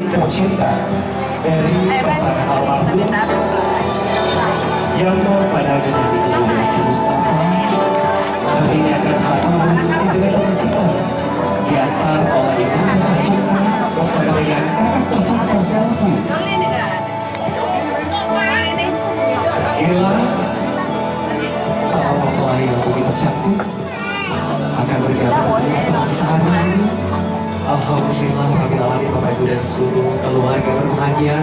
tercinta dari pasangan almarhum yang mau pada menjadi Edi Mustafa hari ini akan hadir dengan kita diantar oleh ibu tercinta bersama dengan kakak tercinta Selfie. Inilah seorang mempelai yang begitu cantik akan bergabung bersama kita hari ini. Alhamdulillah kami alami Bapak Ibu dan seluruh keluarga berbahagia.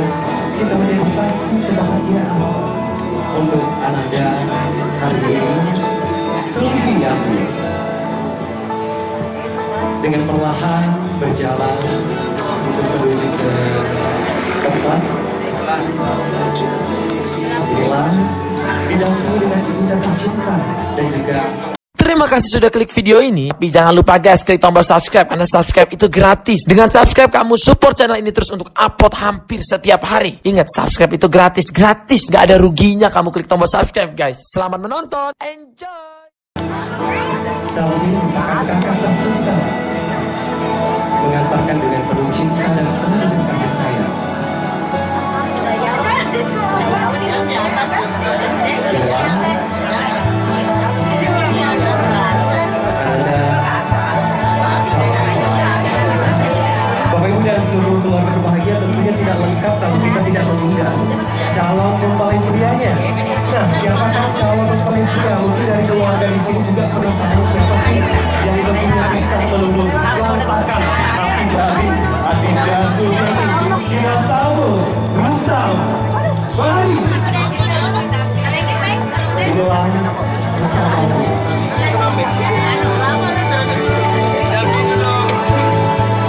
Kita menjadi saksi kebahagiaan untuk ananda hari ini. Selfie dengan perlahan berjalan untuk menuju ke tempat. Inilah didahului dengan ibunda tercinta dan juga. Terima kasih sudah klik video ini. Tapi jangan lupa guys, klik tombol subscribe karena subscribe itu gratis. Dengan subscribe kamu support channel ini terus untuk upload hampir setiap hari. Ingat, subscribe itu gratis, gak ada ruginya kamu klik tombol subscribe guys. Selamat menonton, enjoy. Selfie merupakan kakak tercinta, mengantarkan dengan penuh cinta dan penuh kasih sayang. Bapak Ibu dan seluruh keluarga berbahagia tentunya tidak lengkap kalau kita tidak mengundang calon mempelai prianya. Nah, siapakah calon mempelai pria? Mungkin dari keluarga di sini juga penasaran siapa sih yang tentunya bisa meluluh lantakan hati dari Adinda Sultani, Ina Samu, Rustam, Bali. Inilah bersama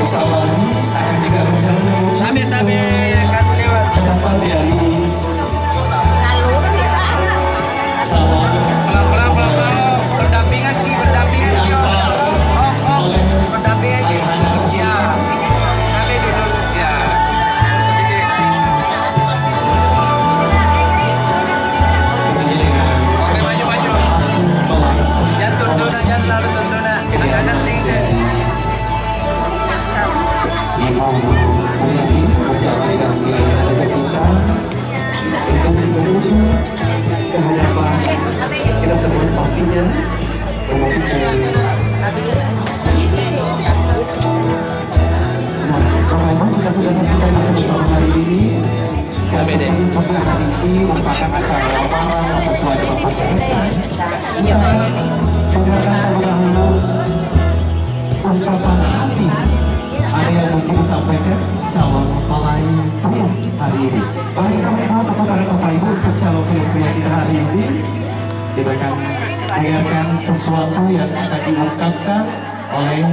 bersama ini akan juga berjalan menuju hadapan dari calon berdampingan oleh ayahanda tercinta. kali dulu ya oke maju jangan selalu tunduna anak-anak tinggi Ibu Muyadi berjalan dengan ayahanda tercinta untuk menuju ke hadapan kita semua pastinya menuju ke. Nah, kalau memang kita sudah saksikan bersama hari ini, kami juga hari ini merupakan acara lamaran atau keluarga masyarakat. Menggunakan dahulu ungkapan hati ada yang mungkin disampaikan calon mempelai pria hari ini. Mari kita berikan tepuk tangan Bapak Ibu untuk calon pria kita hari ini. Kita akan dengarkan sesuatu yang akan diungkapkan oleh.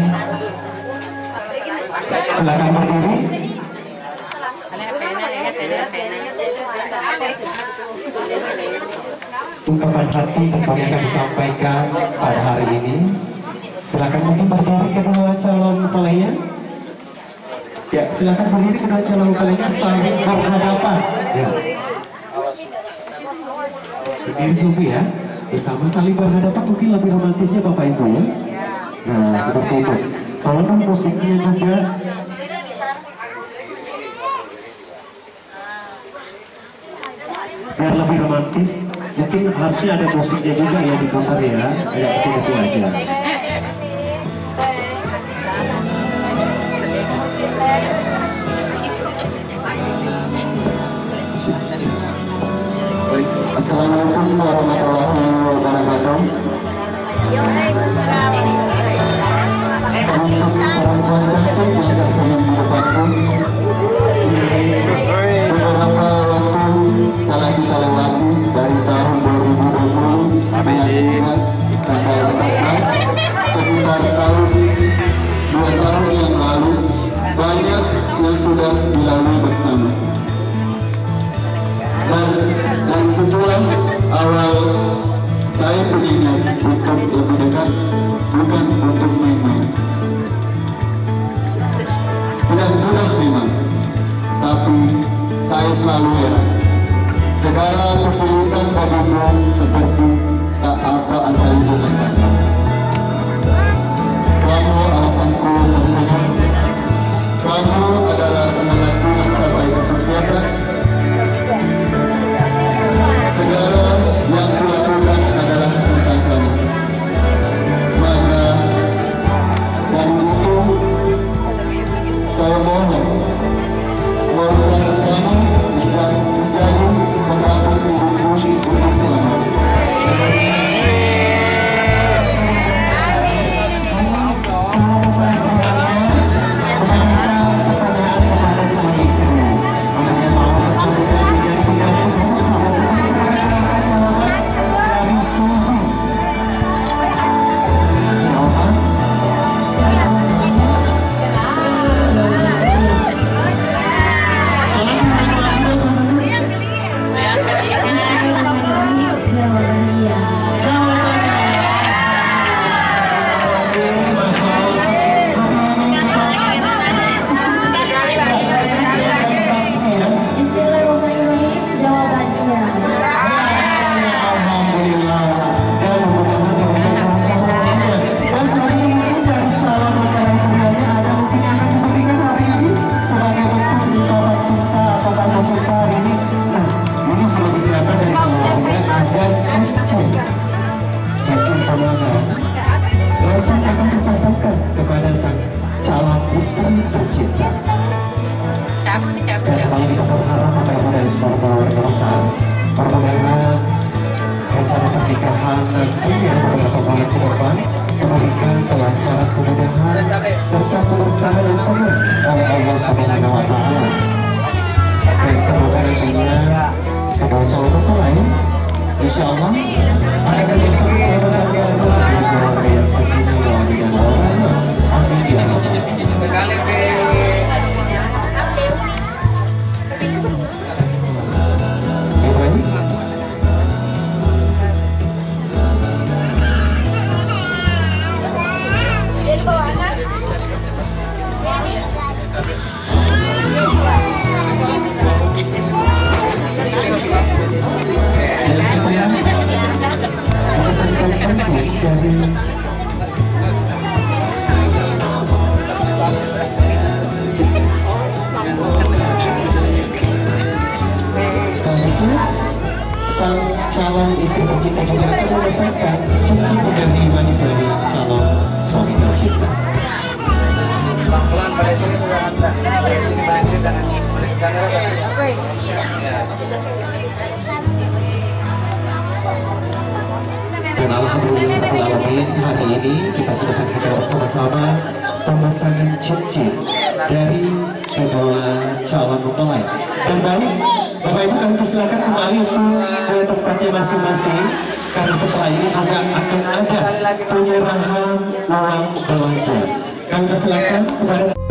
Silakan berdiri. Ungkapan hati tentunya akan disampaikan pada hari ini. Silakan mungkin berdiri kedua calon mempelainya. Ya, silakan berdiri kedua calon mempelainya saling berhadapan. Ya. Berdiri Sufi ya, bersama saling berhadapan mungkin lebih romantisnya Bapak Ibu ya. Nah, seperti itu. Tolong musiknya juga. Biar lebih romantis, mungkin harusnya ada musiknya juga ya diputar ya, agak kecil-kecil aja. Assalamualaikum warahmatullahi wabarakatuh. Perempuan cantik yang tersenyum di depanku. Beberapa waktu telah kita lewati dari tahun 2020 sampai 2014, sekitar tahun 2 tahun yang lalu banyak yang sudah dilalui bersama. Dan setelah awal saya berniat untuk lebih dekat, bukan untuk main-main. Tidak mudah memang, tapi saya selalu heran. Segala kesulitan bagimu seperti tak apa asal itu katakan. Kamu alasanku tersenyum. Kamu adalah semangatku paling kita berharap memang dari suatu besar. Mudah-mudahan rencana pernikahan nantinya beberapa bulan ke depan memberikan kelancaran, kemudahan serta keberkahan yang penuh oleh Allah Subhanahu wa Ta'ala. Dan semoga nantinya kedua calon mempelai insya Allah akan bersama keluarga yang sakinah mawaddah warahmah. Amin ya rabbal alamin. Sekali sang calon istri tercinta juga akan memasangkan cincin pengganti manis dari calon suami tercinta. pelan pada sini sudah anda. Pada sini balik kanan. Balik kanan. Dan alhamdulillah alamin, hari ini kita sudah saksikan bersama-sama pemasangan cincin dari kedua calon mempelai. Dan baik, Bapak Ibu kami persilakan kembali untuk ke tempatnya masing-masing, karena setelah ini juga akan ada penyerahan uang belanja. Kami persilakan kepada